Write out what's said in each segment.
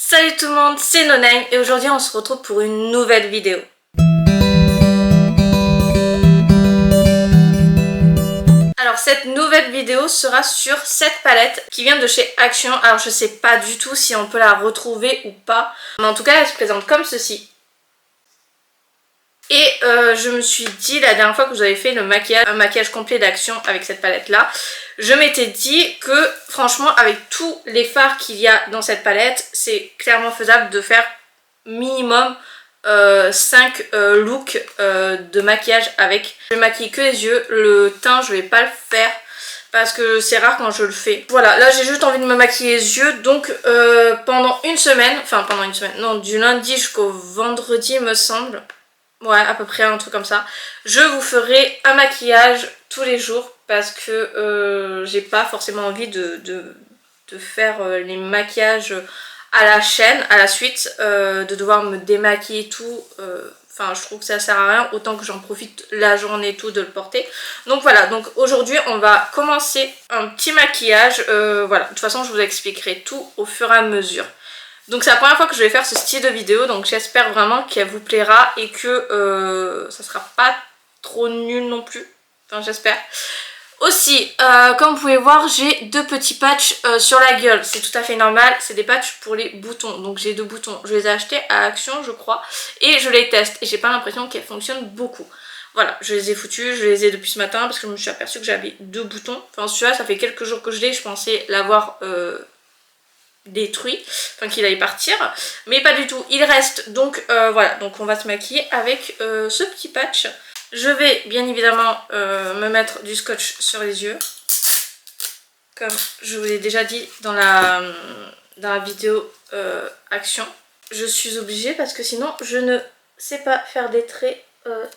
Salut tout le monde, c'est Noname et aujourd'hui on se retrouve pour une nouvelle vidéo. Alors cette nouvelle vidéo sera sur cette palette qui vient de chez Action. Alors je sais pas du tout si on peut la retrouver ou pas, mais en tout cas elle se présente comme ceci. Et je me suis dit la dernière fois que vous avez fait le maquillage, un maquillage complet d'Action avec cette palette là, je m'étais dit que franchement avec tous les fards qu'il y a dans cette palette, c'est clairement faisable de faire minimum 5 looks de maquillage avec. Je vais maquiller que les yeux, le teint je vais pas le faire parce que c'est rare quand je le fais. Voilà, là j'ai juste envie de me maquiller les yeux, donc pendant une semaine, non, du lundi jusqu'au vendredi me semble. Ouais, à peu près un truc comme ça. Je vous ferai un maquillage tous les jours parce que j'ai pas forcément envie de faire les maquillages à la chaîne, à la suite, de devoir me démaquiller et tout. Enfin, je trouve que ça sert à rien, autant que j'en profite la journée et tout de le porter. Donc voilà, donc aujourd'hui on va commencer un petit maquillage. Voilà, de toute façon je vous expliquerai tout au fur et à mesure. Donc c'est la première fois que je vais faire ce style de vidéo, donc j'espère vraiment qu'elle vous plaira et que ça sera pas trop nul non plus. Enfin j'espère. Aussi, comme vous pouvez voir, j'ai deux petits patchs sur la gueule. C'est tout à fait normal, c'est des patchs pour les boutons. Donc j'ai deux boutons, je les ai achetés à Action je crois. Et je les teste et j'ai pas l'impression qu'elles fonctionnent beaucoup. Voilà, je les ai foutus, je les ai depuis ce matin parce que je me suis aperçue que j'avais deux boutons. Enfin celui-là ça fait quelques jours que je l'ai, je pensais l'avoir détruit, enfin qu'il allait partir, mais pas du tout, il reste. Donc voilà, donc on va se maquiller avec ce petit patch. Je vais bien évidemment me mettre du scotch sur les yeux, comme je vous l'ai déjà dit dans la vidéo Action. Je suis obligée parce que sinon je ne sais pas faire des traits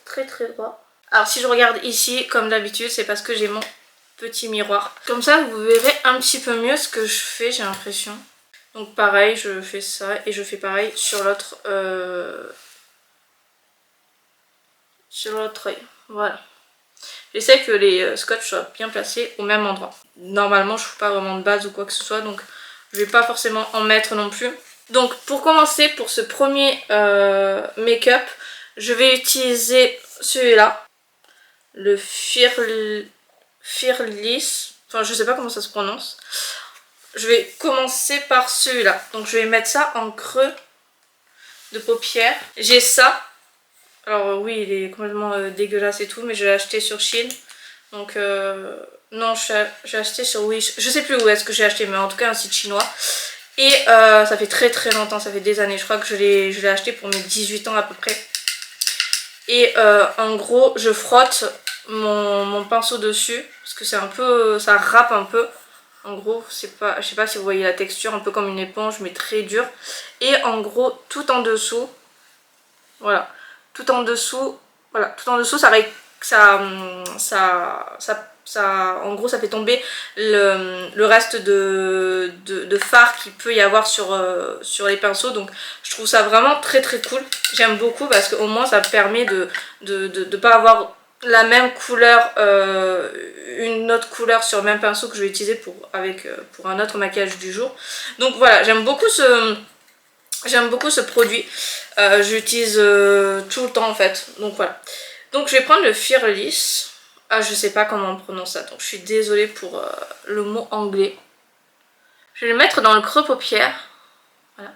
très droits. Alors si je regarde ici, comme d'habitude, c'est parce que j'ai mon petit miroir. Comme ça vous verrez un petit peu mieux ce que je fais, j'ai l'impression. Donc pareil, je fais ça et je fais pareil sur l'autre œil. Voilà. J'essaie que les scotch soient bien placés au même endroit. Normalement, je ne fais pas vraiment de base ou quoi que ce soit, donc je vais pas forcément en mettre non plus. Donc pour commencer, pour ce premier make-up, je vais utiliser celui-là, le Fearless. Enfin, je sais pas comment ça se prononce. Je vais commencer par celui-là. Donc je vais mettre ça en creux de paupière. J'ai ça. Alors oui, il est complètement dégueulasse et tout, mais je l'ai acheté sur Shein. Donc non, j'ai acheté sur Wish. Je sais plus où est-ce que j'ai acheté, mais en tout cas un site chinois. Et ça fait très longtemps, ça fait des années. Je crois que je l'ai acheté pour mes 18 ans à peu près. Et en gros, je frotte mon pinceau dessus parce que c'est un peu, ça râpe un peu. En gros, c'est pas, je sais pas si vous voyez la texture, un peu comme une éponge, mais très dure. Et en gros, tout en dessous, voilà, tout en dessous, voilà, tout en dessous, en gros, ça fait tomber le reste de fard qu'il peut y avoir sur les pinceaux. Donc, je trouve ça vraiment très cool. J'aime beaucoup parce qu'au moins, ça permet de pas avoir la même couleur, une autre couleur sur le même pinceau que je vais utiliser pour un autre maquillage du jour. Donc voilà, j'aime beaucoup ce produit. J'utilise tout le temps en fait. Donc voilà. Donc je vais prendre le Fearless. Ah, je sais pas comment on prononce ça, donc je suis désolée pour le mot anglais. Je vais le mettre dans le creux paupière. Voilà.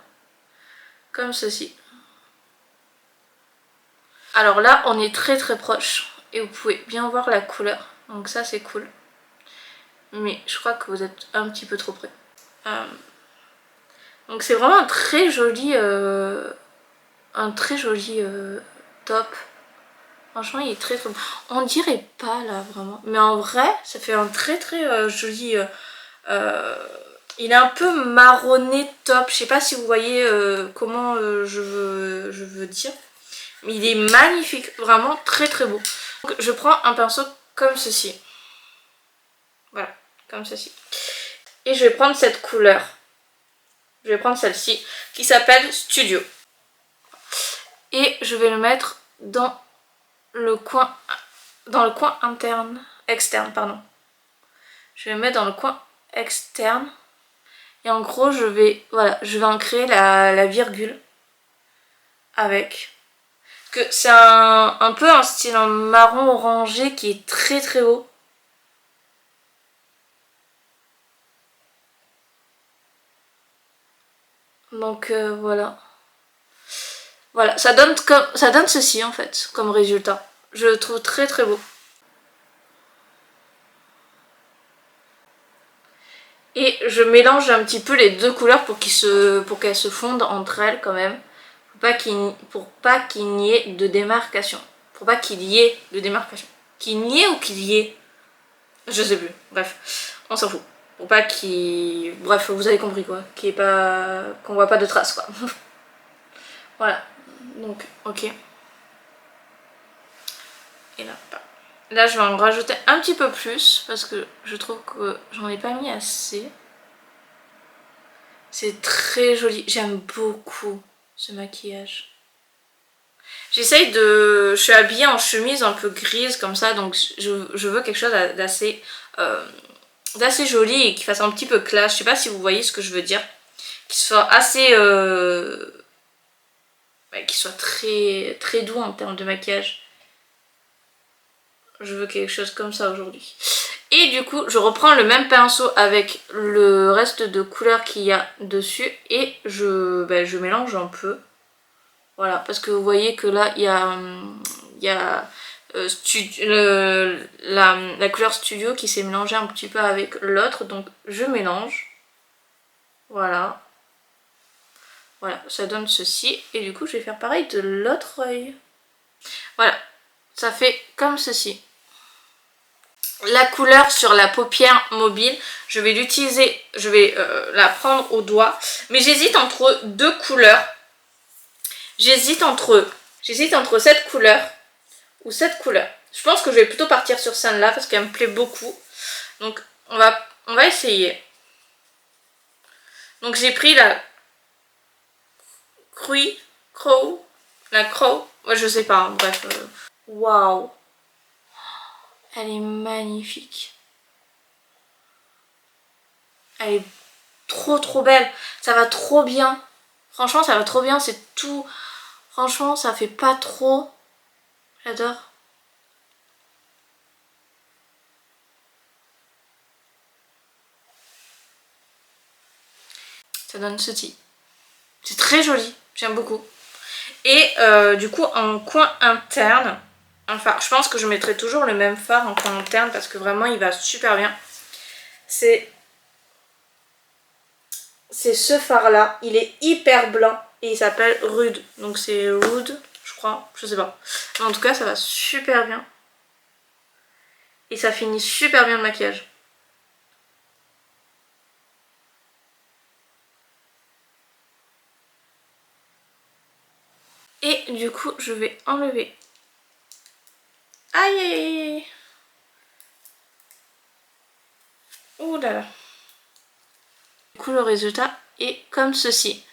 Comme ceci. Alors là, on est très proche. Et vous pouvez bien voir la couleur. Donc ça, c'est cool. Mais je crois que vous êtes un petit peu trop près. Donc c'est vraiment un très joli top. Franchement, il est très beau. On dirait pas là vraiment. Mais en vrai, ça fait un très joli... il est un peu marronné top. Je sais pas si vous voyez comment je veux dire. Mais il est magnifique. Vraiment très beau. Donc, je prends un pinceau comme ceci. Voilà, comme ceci. Et je vais prendre cette couleur. Je vais prendre celle-ci qui s'appelle Studio. Et je vais le mettre dans le coin externe, pardon. Je vais le mettre dans le coin externe Et en gros voilà, je vais en créer la virgule avec. Que c'est un peu un style en marron orangé qui est très très beau. Donc voilà. Voilà, ça donne ceci en fait comme résultat. Je le trouve très très beau. Et je mélange un petit peu les deux couleurs pour qu'elles se fondent entre elles quand même. Pour pas qu'il n'y ait de démarcation. Pour pas qu'il y ait de démarcation. Qu'il n'y ait ou qu'il y ait. Je sais plus. Bref, on s'en fout. Pour pas qu'il... Bref, vous avez compris quoi. Qu'on voit pas de traces quoi. Voilà. Donc, ok. Et là, là, je vais en rajouter un petit peu plus parce que je trouve que j'en ai pas mis assez. C'est très joli. J'aime beaucoup ce maquillage. Je suis habillée en chemise un peu grise comme ça, donc je veux quelque chose d'assez joli et qui fasse un petit peu clash. Je sais pas si vous voyez ce que je veux dire. Qui soit assez... qui soit très, très doux en termes de maquillage. Je veux quelque chose comme ça aujourd'hui. Et du coup, je reprends le même pinceau avec le reste de couleurs qu'il y a dessus et je mélange un peu. Voilà, parce que vous voyez que là, il y a la couleur studio qui s'est mélangée un petit peu avec l'autre. Donc, je mélange. Voilà. Voilà, ça donne ceci. Et du coup, je vais faire pareil de l'autre œil. Voilà, ça fait comme ceci. La couleur sur la paupière mobile, je vais l'utiliser, je vais la prendre au doigt. Mais j'hésite entre deux couleurs. J'hésite entre cette couleur ou cette couleur. Je pense que je vais plutôt partir sur celle-là parce qu'elle me plaît beaucoup. Donc on va essayer. Donc j'ai pris la crow, ouais, je sais pas, hein, bref. Waouh, elle est magnifique. Elle est trop trop belle. Ça va trop bien. Franchement, ça va trop bien. C'est tout. Franchement, ça fait pas trop. J'adore. Ça donne ceci. C'est très joli. J'aime beaucoup. Et du coup, en coin interne, enfin, je pense que je mettrai toujours le même fard en coin interne parce que vraiment, il va super bien. C'est ce fard-là. Il est hyper blanc et il s'appelle Rude. Donc c'est Rude, je crois. Je sais pas. Mais en tout cas, ça va super bien. Et ça finit super bien le maquillage. Et du coup, je vais enlever. Aïe aïe aïe. Ouh là là. Du coup, le résultat est comme ceci.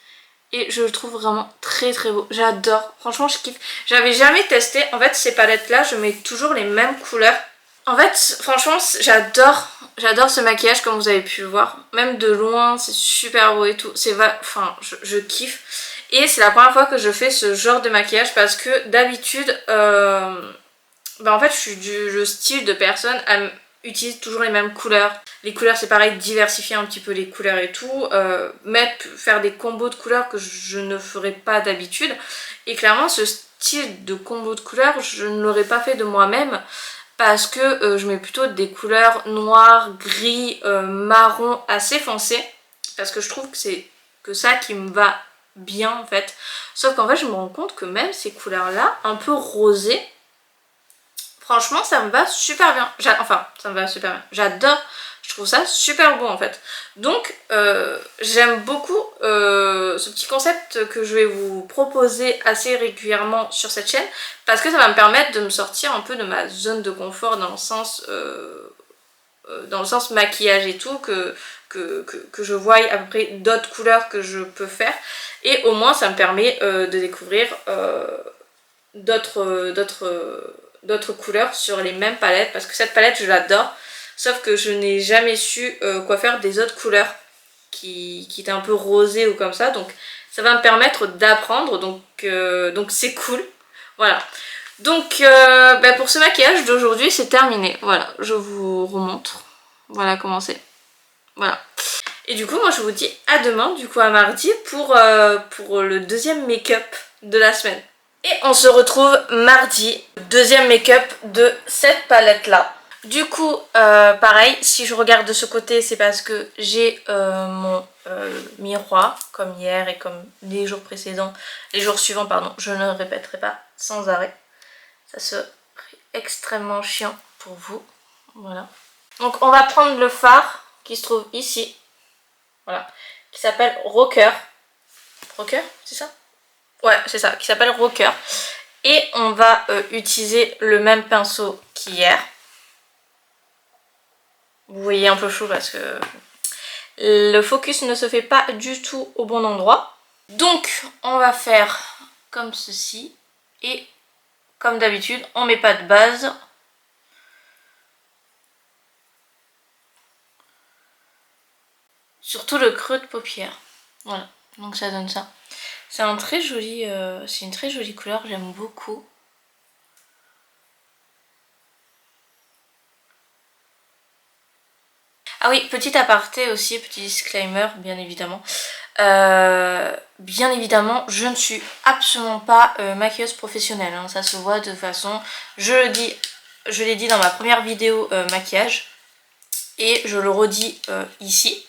Et je le trouve vraiment très très beau. J'adore. Franchement, je kiffe. J'avais jamais testé. En fait, ces palettes-là, je mets toujours les mêmes couleurs. En fait, franchement, j'adore ce maquillage comme vous avez pu le voir. Même de loin, c'est super beau et tout. Enfin, je kiffe. Et c'est la première fois que je fais ce genre de maquillage parce que d'habitude, en fait, je suis le style de personne à utiliser toujours les mêmes couleurs. Les couleurs, c'est pareil, diversifier un petit peu les couleurs et tout. Faire des combos de couleurs que je ne ferais pas d'habitude. Et clairement, ce style de combo de couleurs, je ne l'aurais pas fait de moi-même. Parce que je mets plutôt des couleurs noires, gris, marron assez foncées. Parce que je trouve que c'est ça qui me va bien en fait. Sauf qu'en fait je me rends compte que même ces couleurs là, un peu rosées, franchement ça me va super bien. Enfin ça me va super bien. J'adore. Je trouve ça super beau en fait. Donc j'aime beaucoup ce petit concept que je vais vous proposer assez régulièrement sur cette chaîne. Parce que ça va me permettre de me sortir un peu de ma zone de confort dans le sens maquillage et tout. Que je voie à peu près d'autres couleurs que je peux faire. Et au moins ça me permet de découvrir d'autres couleurs sur les mêmes palettes. Parce que cette palette je l'adore. Sauf que je n'ai jamais su quoi faire des autres couleurs. qui était un peu rosé ou comme ça. Donc ça va me permettre d'apprendre, donc c'est cool. Voilà. Donc pour ce maquillage d'aujourd'hui c'est terminé. Voilà, je vous remontre. Voilà comment c'est. Voilà. Et du coup moi je vous dis à demain, du coup à mardi pour le deuxième make-up de la semaine. Et on se retrouve mardi, deuxième make-up de cette palette là. Du coup pareil, si je regarde de ce côté c'est parce que j'ai mon miroir comme hier et comme les jours précédents, les jours suivants pardon, je ne répéterai pas sans arrêt. Ça serait extrêmement chiant pour vous. Voilà. Donc on va prendre le fard qui se trouve ici. Voilà. Qui s'appelle Rocker. Rocker, c'est ça? Ouais, c'est ça, qui s'appelle Rocker. Et on va utiliser le même pinceau qu'hier. Vous voyez un peu chaud parce que le focus ne se fait pas du tout au bon endroit. Donc on va faire comme ceci. Et comme d'habitude, on met pas de base. Surtout le creux de paupière. Voilà, donc ça donne ça. C'est un très joli, c'est une très jolie couleur, j'aime beaucoup. Ah oui, petit aparté aussi, petit disclaimer, bien évidemment. Bien évidemment, je ne suis absolument pas maquilleuse professionnelle. Hein. Ça se voit de façon... Je l'ai dit dans ma première vidéo maquillage. Et je le redis ici.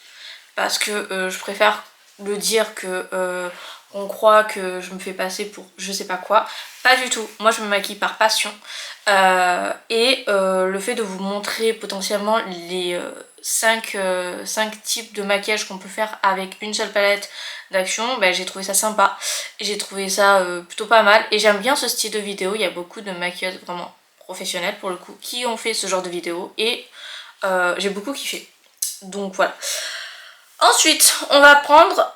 Parce que je préfère le dire que on croit que je me fais passer pour je sais pas quoi. Pas du tout. Moi je me maquille par passion. Le fait de vous montrer potentiellement les 5 types de maquillage qu'on peut faire avec une seule palette d'action, ben, j'ai trouvé ça sympa. J'ai trouvé ça plutôt pas mal. Et j'aime bien ce style de vidéo. Il y a beaucoup de maquilleuses vraiment professionnelles pour le coup qui ont fait ce genre de vidéo. Et j'ai beaucoup kiffé. Donc voilà. Ensuite, on va prendre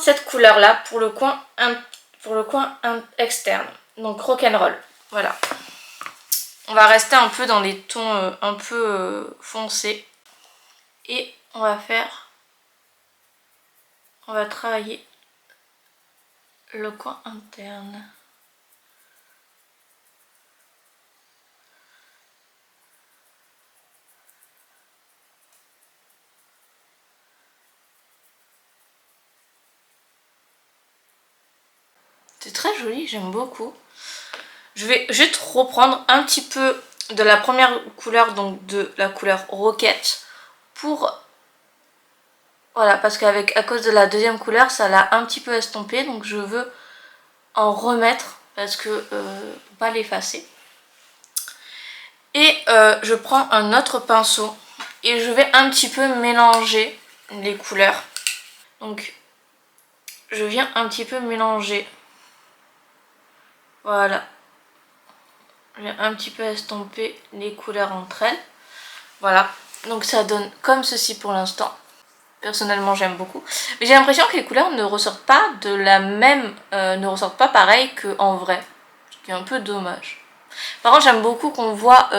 cette couleur là pour le coin externe. Donc rock'n'roll. Voilà. On va rester un peu dans les tons un peu foncés. Et on va travailler le coin interne. C'est très joli, j'aime beaucoup. Je vais juste reprendre un petit peu de la première couleur, donc de la couleur Rocket, pour... Voilà, parce qu'à cause de la deuxième couleur, ça l'a un petit peu estompé, donc je veux en remettre, parce que pour pas l'effacer. Et je prends un autre pinceau, et je vais un petit peu mélanger les couleurs. Donc, je viens un petit peu mélanger. Voilà. J'ai un petit peu estomper les couleurs entre elles. Voilà. Donc ça donne comme ceci pour l'instant. Personnellement j'aime beaucoup. Mais j'ai l'impression que les couleurs ne ressortent pas de la même... ne ressortent pas pareil qu'en vrai. Ce qui est un peu dommage. Par contre j'aime beaucoup qu'on voit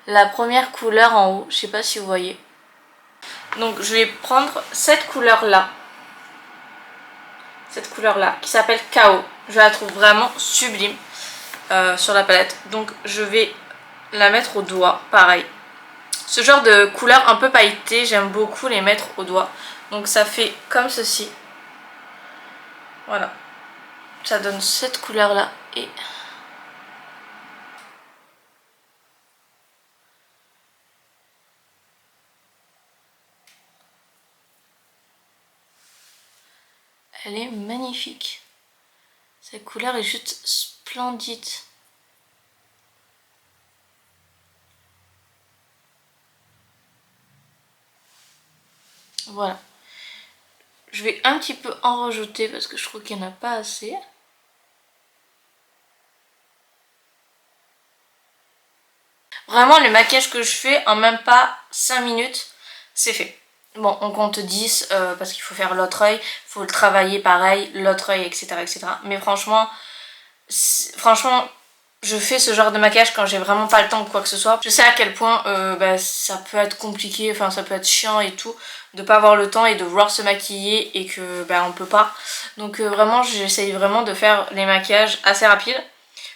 la première couleur en haut. Je sais pas si vous voyez. Donc je vais prendre cette couleur là. Cette couleur là qui s'appelle Chaos. Je la trouve vraiment sublime. Sur la palette, donc je vais la mettre au doigt, pareil. Ce genre de couleur un peu pailletée, j'aime beaucoup les mettre au doigt. Donc ça fait comme ceci. Voilà. Ça donne cette couleur là et... Elle est magnifique. Cette couleur est juste splendide. Voilà. Je vais un petit peu en rajouter parce que je trouve qu'il n'y en a pas assez. Vraiment, les maquillages que je fais en même pas 5 minutes, c'est fait. Bon, on compte 10 parce qu'il faut faire l'autre œil, il faut le travailler pareil, l'autre œil, etc., etc. Mais franchement, je fais ce genre de maquillage quand j'ai vraiment pas le temps ou quoi que ce soit. Je sais à quel point ça peut être compliqué, enfin ça peut être chiant et tout, de pas avoir le temps et de vouloir se maquiller et que on peut pas. Donc vraiment j'essaye vraiment de faire les maquillages assez rapides.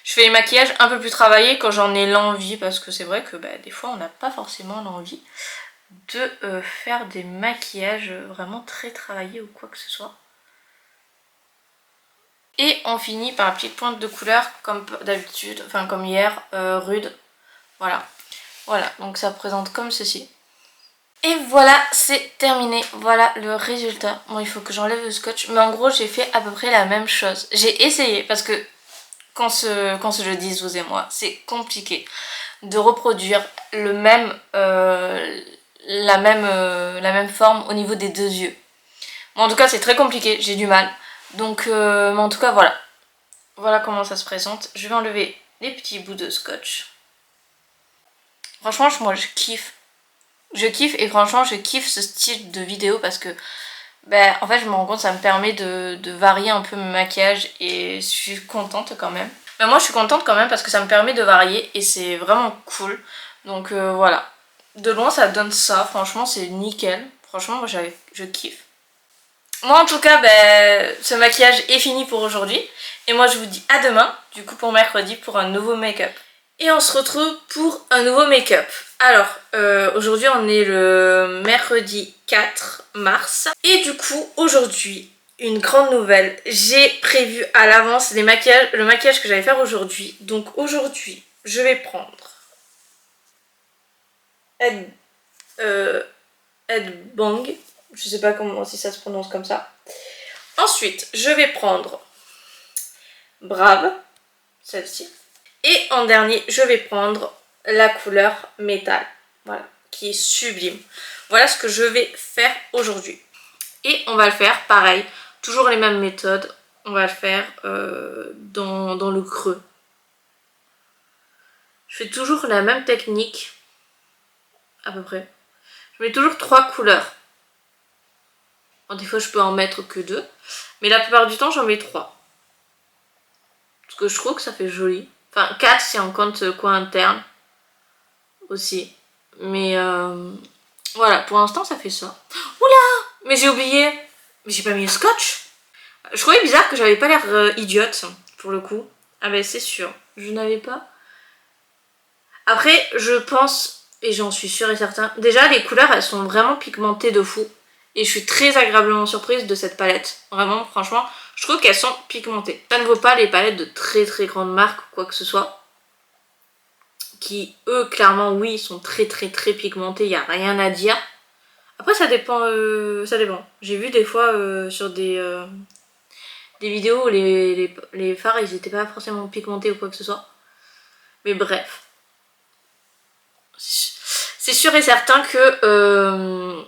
Je fais les maquillages un peu plus travaillés quand j'en ai l'envie, parce que c'est vrai que des fois on n'a pas forcément l'envie de faire des maquillages vraiment très travaillés ou quoi que ce soit. Et on finit par une petite pointe de couleur comme d'habitude, enfin comme hier, rude. Voilà. Voilà, donc ça présente comme ceci. Et voilà, c'est terminé. Voilà le résultat. Bon, il faut que j'enlève le scotch. Mais en gros, j'ai fait à peu près la même chose. J'ai essayé, parce que quand se le dise vous et moi, c'est compliqué de reproduire le même, la même forme au niveau des deux yeux. Bon, en tout cas, c'est très compliqué, j'ai du mal. Donc, mais en tout cas, voilà. Voilà comment ça se présente. Je vais enlever les petits bouts de scotch. Franchement, moi, je kiffe. Je kiffe et franchement, je kiffe ce style de vidéo parce que, en fait, je me rends compte, ça me permet de varier un peu mon maquillage et je suis contente quand même. Mais moi, je suis contente quand même parce que ça me permet de varier et c'est vraiment cool. Donc, voilà. De loin, ça donne ça. Franchement, c'est nickel. Franchement, moi, je kiffe. Moi en tout cas, ce maquillage est fini pour aujourd'hui. Et moi je vous dis à demain, du coup pour mercredi, pour un nouveau make-up. Et on se retrouve pour un nouveau make-up. Alors, aujourd'hui on est le mercredi 4 mars. Et du coup, aujourd'hui, une grande nouvelle. J'ai prévu à l'avance le maquillage que j'allais faire aujourd'hui. Donc aujourd'hui, je vais prendre Headbang. Je sais pas comment si ça se prononce comme ça. Ensuite, je vais prendre Brave, celle-ci. Et en dernier, je vais prendre la couleur métal. Voilà, qui est sublime. Voilà ce que je vais faire aujourd'hui. Et on va le faire pareil, toujours les mêmes méthodes. On va le faire dans le creux. Je fais toujours la même technique, à peu près. Je mets toujours 3 couleurs. Bon, des fois, je peux en mettre que 2. Mais la plupart du temps, j'en mets 3. Parce que je trouve que ça fait joli. Enfin, 4 si on compte coin interne aussi. Mais voilà, pour l'instant, ça fait ça. Oula! Mais j'ai oublié. Mais j'ai pas mis le scotch. Je trouvais bizarre que j'avais pas l'air idiote, pour le coup. Ah ben c'est sûr, je n'avais pas. Après, je pense, et j'en suis sûre et certain, déjà les couleurs, elles sont vraiment pigmentées de fou. Et je suis très agréablement surprise de cette palette. Vraiment, franchement, je trouve qu'elles sont pigmentées. Ça ne vaut pas les palettes de très très grandes marques ou quoi que ce soit. Qui, eux, clairement, oui, sont très très très pigmentés, il n'y a rien à dire. Après, ça dépend. Ça dépend. J'ai vu des fois sur des vidéos où les fards, ils n'étaient pas forcément pigmentés ou quoi que ce soit. Mais bref. C'est sûr et certain que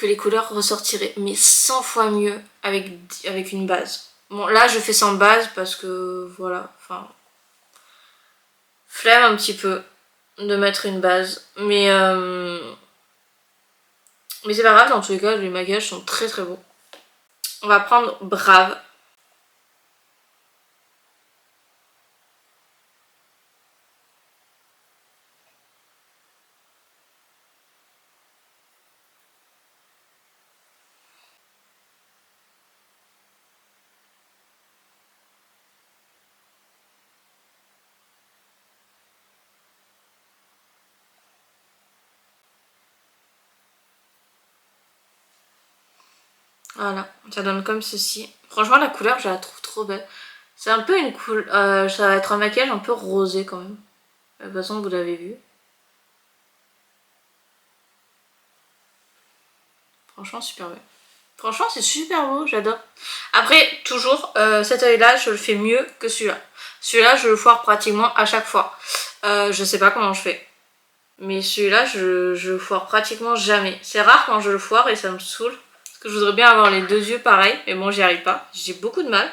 les couleurs ressortiraient, mais 100 fois mieux avec une base. Bon, là, je fais sans base parce que, voilà, enfin... Flemme un petit peu de mettre une base. Mais c'est pas grave, dans tous les cas, les maquillages sont très très beaux. On va prendre Brave. Voilà, ça donne comme ceci. Franchement, la couleur, je la trouve trop belle. C'est un peu une couleur... ça va être un maquillage un peu rosé quand même. De toute façon, vous l'avez vu. Franchement, super beau. Franchement, c'est super beau, j'adore. Après, toujours, cet œil-là, je le fais mieux que celui-là. Celui-là, je le foire pratiquement à chaque fois. Je sais pas comment je fais. Mais celui-là, je le foire pratiquement jamais. C'est rare quand je le foire et ça me saoule. Parce que je voudrais bien avoir les deux yeux pareils. Mais bon, j'y arrive pas. J'ai beaucoup de mal.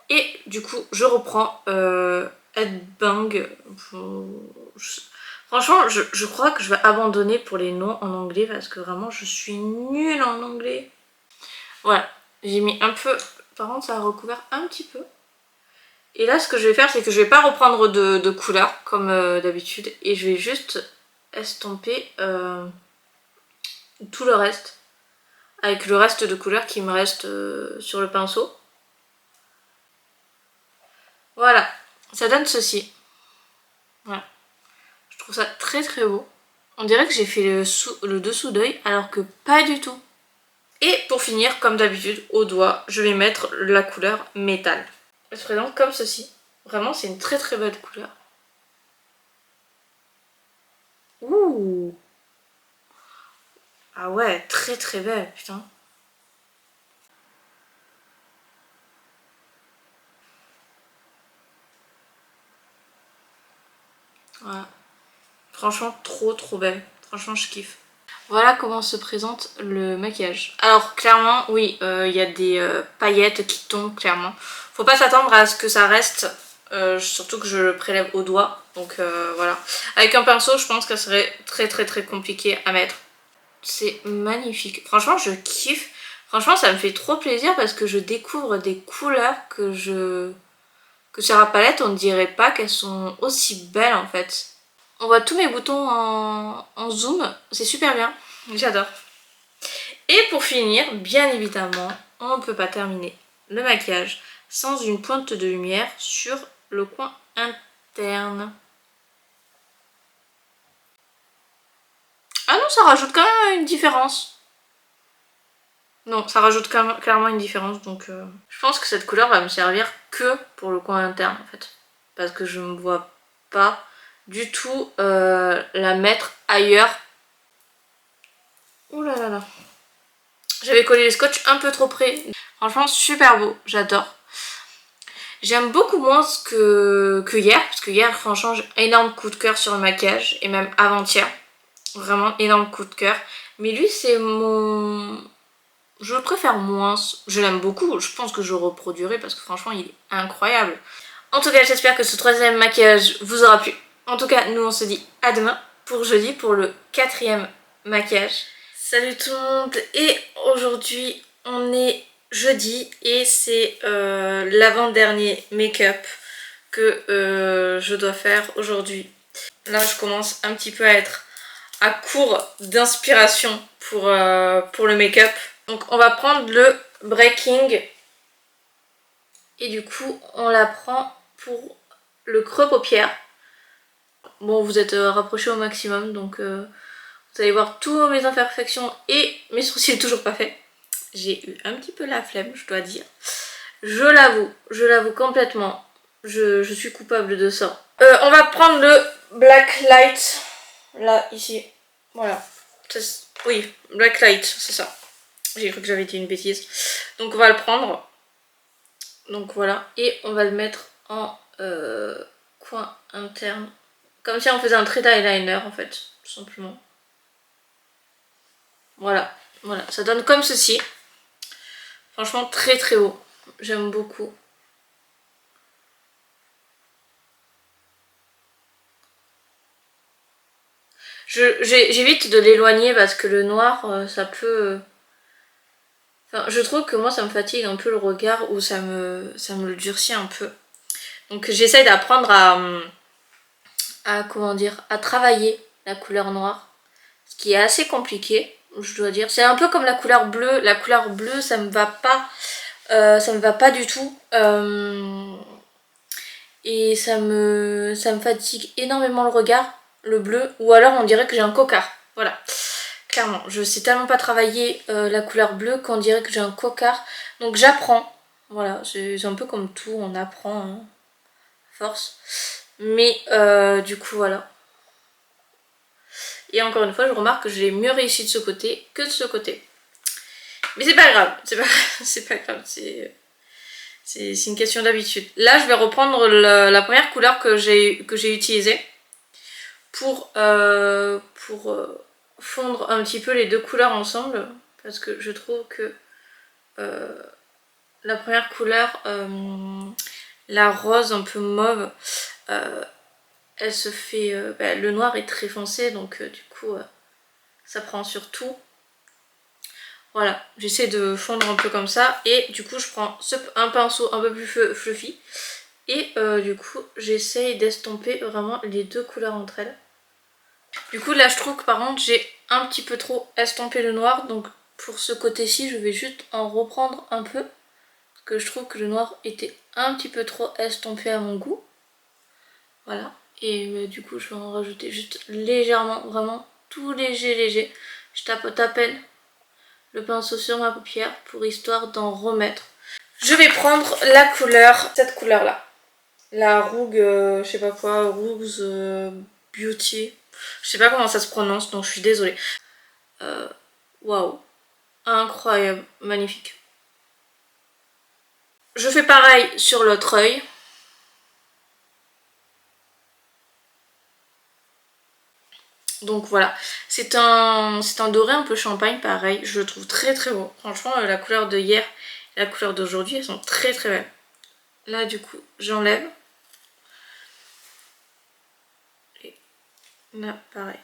Et du coup, je reprends Headbang. Franchement, je crois que je vais abandonner pour les noms en anglais parce que vraiment, je suis nulle en anglais. Voilà, j'ai mis un peu... Par contre, ça a recouvert un petit peu. Et là ce que je vais faire c'est que je vais pas reprendre de couleur comme d'habitude et je vais juste estomper tout le reste avec le reste de couleur qui me reste sur le pinceau. Voilà, ça donne ceci. Voilà. Je trouve ça très très beau. On dirait que j'ai fait le dessous d'œil alors que pas du tout. Et pour finir, comme d'habitude, au doigt, je vais mettre la couleur métal. Elle se présente comme ceci. Vraiment, c'est une très très belle couleur. Ouh! Ah ouais, très très belle, putain. Voilà. Franchement, trop trop belle. Franchement, je kiffe. Voilà comment se présente le maquillage. Alors clairement, oui, il y a des paillettes qui tombent clairement. Faut pas s'attendre à ce que ça reste, surtout que je le prélève au doigt. Donc voilà. Avec un pinceau, je pense que ça serait très très très compliqué à mettre. C'est magnifique. Franchement, je kiffe. Franchement, ça me fait trop plaisir parce que je découvre des couleurs que sur la palette, on ne dirait pas qu'elles sont aussi belles en fait. On voit tous mes boutons en zoom, c'est super bien, j'adore. Et pour finir, bien évidemment, on ne peut pas terminer le maquillage sans une pointe de lumière sur le coin interne. Ah non, ça rajoute quand même une différence. Non, ça rajoute clairement une différence, donc je pense que cette couleur va me servir que pour le coin interne en fait. Parce que je ne vois pas du tout la mettre ailleurs. Ouh là là là. J'avais collé les scotch un peu trop près. Franchement, super beau, j'adore. J'aime beaucoup moins que hier, parce que hier, franchement, j'ai énorme coup de cœur sur le maquillage, et même avant-hier. Vraiment énorme coup de cœur. Mais lui, c'est mon... Je le préfère moins. Je l'aime beaucoup, je pense que je le reproduirai, parce que franchement, il est incroyable. En tout cas, j'espère que ce troisième maquillage vous aura plu. En tout cas, nous, on se dit à demain, pour jeudi, pour le quatrième maquillage. Salut tout le monde, et aujourd'hui, on est jeudi et c'est l'avant-dernier make-up que je dois faire aujourd'hui. Là je commence un petit peu à être à court d'inspiration pour le make-up. Donc on va prendre le Breaking et du coup on la prend pour le creux paupière. Bon, vous êtes rapprochés au maximum, donc vous allez voir toutes mes imperfections et mes sourcils toujours pas faits. J'ai eu un petit peu la flemme, je dois dire. Je l'avoue complètement. Je suis coupable de ça. On va prendre le Black Light. Là, ici. Voilà. Oui, Black Light, c'est ça. J'ai cru que j'avais dit une bêtise. Donc on va le prendre. Donc voilà. Et on va le mettre en coin interne. Comme si on faisait un trait d'eyeliner en fait. Tout simplement. Voilà. Voilà. Ça donne comme ceci. Franchement très très beau. J'aime beaucoup. J'évite de l'éloigner parce que le noir, ça peut... Enfin, je trouve que moi, ça me fatigue un peu le regard ou ça me le durcit un peu. Donc j'essaye d'apprendre comment dire, à travailler la couleur noire. Ce qui est assez compliqué, je dois dire. C'est un peu comme la couleur bleue. La couleur bleue, ça me va pas. Ça me va pas du tout. Et ça me fatigue énormément le regard, le bleu. Ou alors on dirait que j'ai un cocard. Voilà. Clairement, je sais tellement pas travailler la couleur bleue qu'on dirait que j'ai un cocard. Donc j'apprends. Voilà, c'est un peu comme tout, on apprend, hein, force. Mais du coup, voilà. Et encore une fois, je remarque que j'ai mieux réussi de ce côté que de ce côté. Mais c'est pas grave, c'est pas grave, c'est une question d'habitude. Là, je vais reprendre la première couleur que j'ai utilisée pour fondre un petit peu les deux couleurs ensemble. Parce que je trouve que la première couleur, la rose un peu mauve, elle se fait... le noir est très foncé, donc du coup, ça prend sur tout. Voilà, j'essaie de fondre un peu comme ça. Et du coup, je prends un pinceau un peu plus fluffy. Et du coup j'essaye d'estomper vraiment les deux couleurs entre elles. Du coup là je trouve que par contre j'ai un petit peu trop estompé le noir, donc pour ce côté-ci je vais juste en reprendre un peu. Parce que je trouve que le noir était un petit peu trop estompé à mon goût. Voilà. Et du coup je vais en rajouter juste légèrement, vraiment tout léger. Je tapote à peine le pinceau sur ma paupière pour histoire d'en remettre. Je vais prendre la couleur, cette couleur là. La Rouge, je sais pas quoi, Rouge Beauty. Je sais pas comment ça se prononce, donc je suis désolée. Waouh, incroyable, magnifique. Je fais pareil sur l'autre œil. Donc voilà, c'est un doré un peu champagne, pareil, je le trouve très beau. Franchement, la couleur de hier et la couleur d'aujourd'hui, elles sont très belles. Là du coup, j'enlève. Et là, pareil.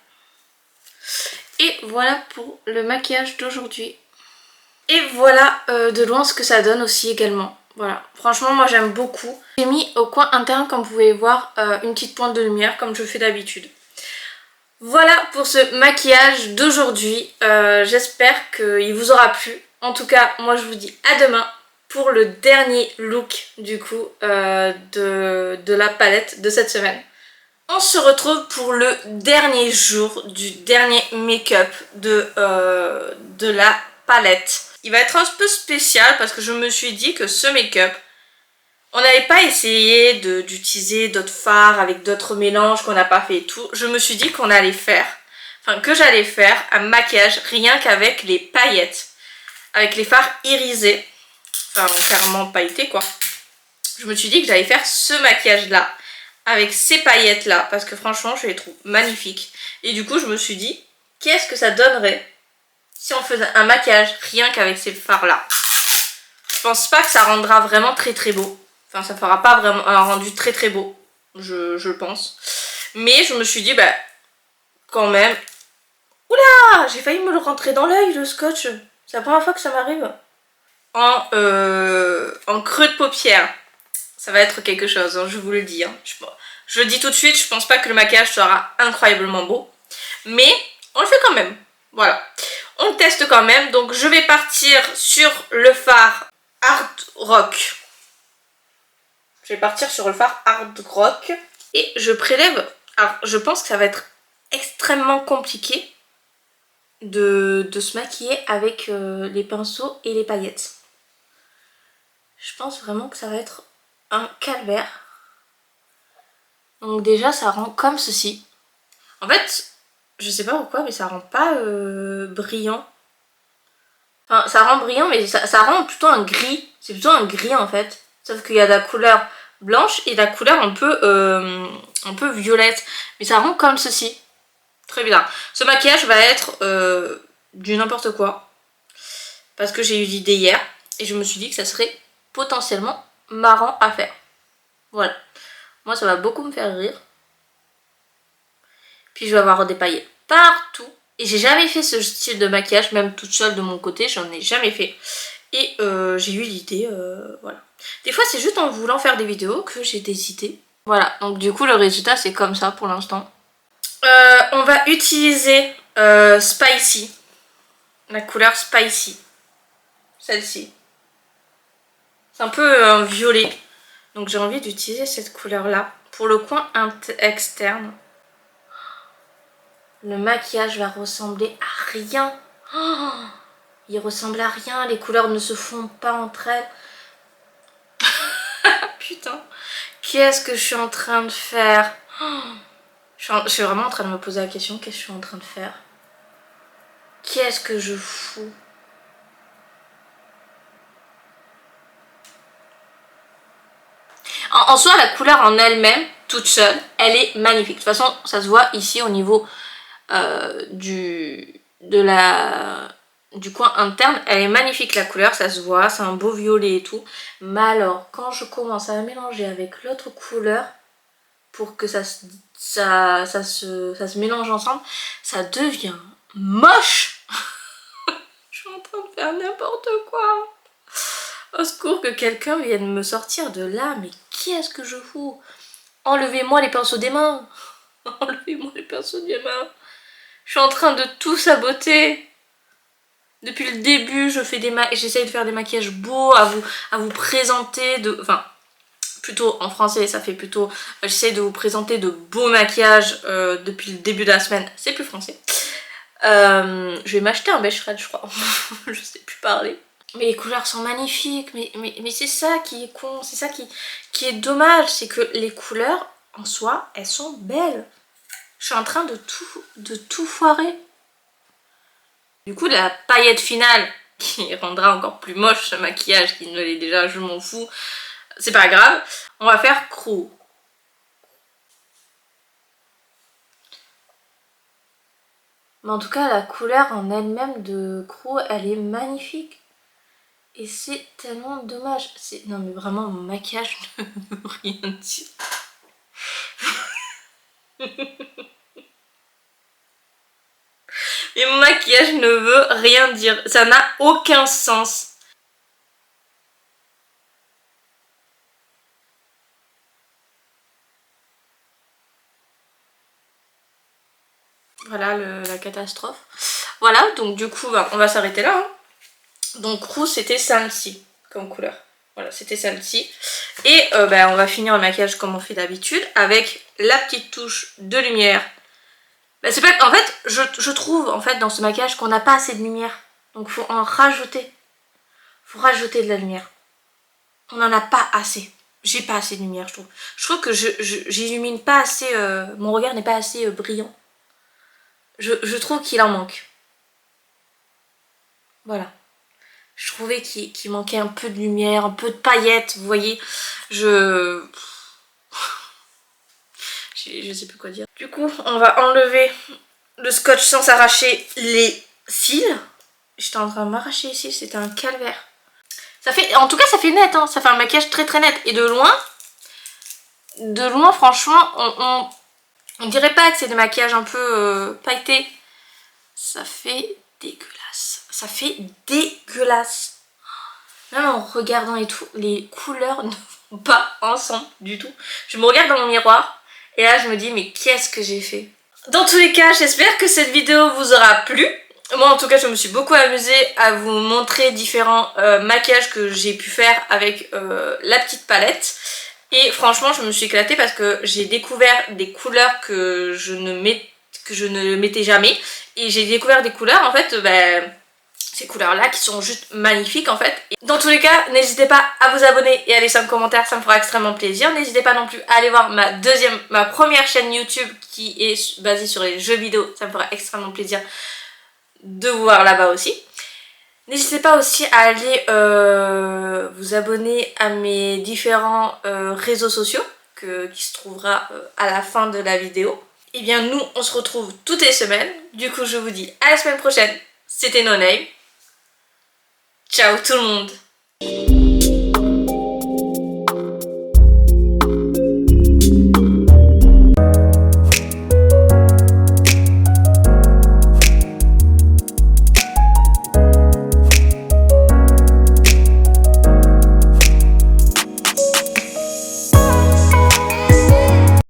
Et voilà pour le maquillage d'aujourd'hui. Et voilà de loin ce que ça donne aussi également. Voilà, franchement moi j'aime beaucoup. J'ai mis au coin interne, comme vous pouvez voir, une petite pointe de lumière comme je fais d'habitude. Voilà pour ce maquillage d'aujourd'hui. J'espère qu'il vous aura plu. En tout cas, moi je vous dis à demain pour le dernier look du coup de la palette de cette semaine. On se retrouve pour le dernier jour du dernier make-up de la palette. Il va être un peu spécial parce que je me suis dit que ce make-up, on n'avait pas essayé d'utiliser d'autres fards avec d'autres mélanges qu'on n'a pas fait et tout. Je me suis dit qu'on allait faire, enfin que j'allais faire un maquillage rien qu'avec les paillettes. Avec les fards irisés, enfin carrément pailletés quoi. Je me suis dit que j'allais faire ce maquillage là, avec ces paillettes là, parce que franchement je les trouve magnifiques. Et du coup je me suis dit, qu'est-ce que ça donnerait si on faisait un maquillage rien qu'avec ces fards là. Je pense pas que ça rendra vraiment très beau. Enfin, ça fera pas vraiment un rendu très beau, je pense. Mais je me suis dit, bah, quand même... Oula, j'ai failli me le rentrer dans l'œil, le scotch. C'est la première fois que ça m'arrive. En creux de paupière. Ça va être quelque chose, hein, je vous le dis. Hein. Je le dis tout de suite, je pense pas que le maquillage sera incroyablement beau. Mais on le fait quand même. Voilà. On le teste quand même. Donc je vais partir sur le fard Hard Rock. Je vais partir sur le fard Hard Rock et je prélève. Alors je pense que ça va être extrêmement compliqué de se maquiller avec les pinceaux et les paillettes. Je pense vraiment que ça va être un calvaire. Donc déjà ça rend comme ceci. En fait, je sais pas pourquoi mais ça rend pas brillant. Enfin ça rend brillant mais ça rend plutôt un gris. C'est plutôt un gris en fait. Sauf qu'il y a de la couleur blanche et la couleur un peu violette, mais ça rend comme ceci. Très bizarre. Ce maquillage va être du n'importe quoi parce que j'ai eu l'idée hier et je me suis dit que ça serait potentiellement marrant à faire. Voilà, moi ça va beaucoup me faire rire. Puis je vais avoir des paillettes partout et j'ai jamais fait ce style de maquillage, même toute seule de mon côté, j'en ai jamais fait. Et j'ai eu l'idée, voilà. Des fois c'est juste en voulant faire des vidéos que j'ai des idées. Voilà, donc du coup le résultat c'est comme ça pour l'instant. On va utiliser Spicy. La couleur Spicy. Celle-ci. C'est un peu un violet. Donc j'ai envie d'utiliser cette couleur là. Pour le coin externe. Le maquillage va ressembler à rien. Oh, il ressemble à rien, les couleurs ne se fondent pas entre elles. Putain, qu'est-ce que je suis en train de faire? Je suis vraiment en train de me poser la question, qu'est-ce que je suis en train de faire? Qu'est-ce que je fous? En soi, la couleur en elle-même, toute seule, elle est magnifique. De toute façon, ça se voit ici au niveau du coin interne. Elle est magnifique la couleur, ça se voit, c'est un beau violet et tout. Mais alors, quand je commence à mélanger avec l'autre couleur, pour que ça se mélange ensemble, ça devient moche. Je suis en train de faire n'importe quoi. Au secours, que quelqu'un vienne me sortir de là. Mais qu'est-ce que je fous? Enlevez-moi les pinceaux des mains. Enlevez-moi les pinceaux des mains. Je suis en train de tout saboter. Depuis le début, j'essaye de faire des maquillages beaux, à vous présenter, enfin, plutôt en français, ça fait plutôt... J'essaye de vous présenter de beaux maquillages depuis le début de la semaine. C'est plus français. Je vais m'acheter un beige red, je crois. Je sais plus parler. Mais les couleurs sont magnifiques. Mais c'est ça qui est con. C'est ça qui est dommage. C'est que les couleurs, en soi, elles sont belles. Je suis en train de tout foirer. Du coup, la paillette finale qui rendra encore plus moche ce maquillage qui ne l'est déjà, je m'en fous. C'est pas grave. On va faire Crew. Mais en tout cas, la couleur en elle-même de Crew, elle est magnifique. Et c'est tellement dommage. Non mais vraiment, mon maquillage ne veut rien dire. Et mon maquillage ne veut rien dire. Ça n'a aucun sens. Voilà la catastrophe. Voilà, donc du coup, on va s'arrêter là. Hein. Donc Crew, c'était celle-ci comme couleur. Voilà, c'était celle-ci. Et on va finir le maquillage comme on fait d'habitude avec la petite touche de lumière. C'est pas... En fait, je trouve en fait dans ce maquillage qu'on n'a pas assez de lumière. Donc faut en rajouter. Faut rajouter de la lumière. On n'en a pas assez. J'ai pas assez de lumière, je trouve. Je trouve que j'illumine pas assez... mon regard n'est pas assez brillant. Je trouve qu'il en manque. Voilà. Je trouvais qu'il manquait un peu de lumière, un peu de paillettes, vous voyez. Je sais plus quoi dire. Du coup, on va enlever le scotch sans s'arracher les cils. J'étais en train de m'arracher ici, c'était un calvaire. Ça fait, en tout cas, ça fait net, hein. Ça fait un maquillage très très net. Et de loin, franchement, on dirait pas que c'est des maquillages un peu pailletés. Ça fait dégueulasse. Ça fait dégueulasse. Même en regardant et tout, les couleurs ne vont pas ensemble du tout. Je me regarde dans mon miroir et là je me dis mais qu'est-ce que j'ai fait? Dans tous les cas, j'espère que cette vidéo vous aura plu. Moi en tout cas je me suis beaucoup amusée à vous montrer différents maquillages que j'ai pu faire avec la petite palette. Et franchement je me suis éclatée parce que j'ai découvert des couleurs que je ne mettais jamais. Et j'ai découvert des couleurs en fait, ces couleurs là qui sont juste magnifiques en fait. Et dans tous les cas, n'hésitez pas à vous abonner et à laisser un commentaire, ça me fera extrêmement plaisir. N'hésitez pas non plus à aller voir ma première chaîne YouTube qui est basée sur les jeux vidéo, ça me fera extrêmement plaisir de vous voir là-bas aussi. N'hésitez pas aussi à aller vous abonner à mes différents réseaux sociaux qui se trouvera à la fin de la vidéo. Et bien nous, on se retrouve toutes les semaines. Du coup, je vous dis à la semaine prochaine. C'était No Name. Ciao tout le monde.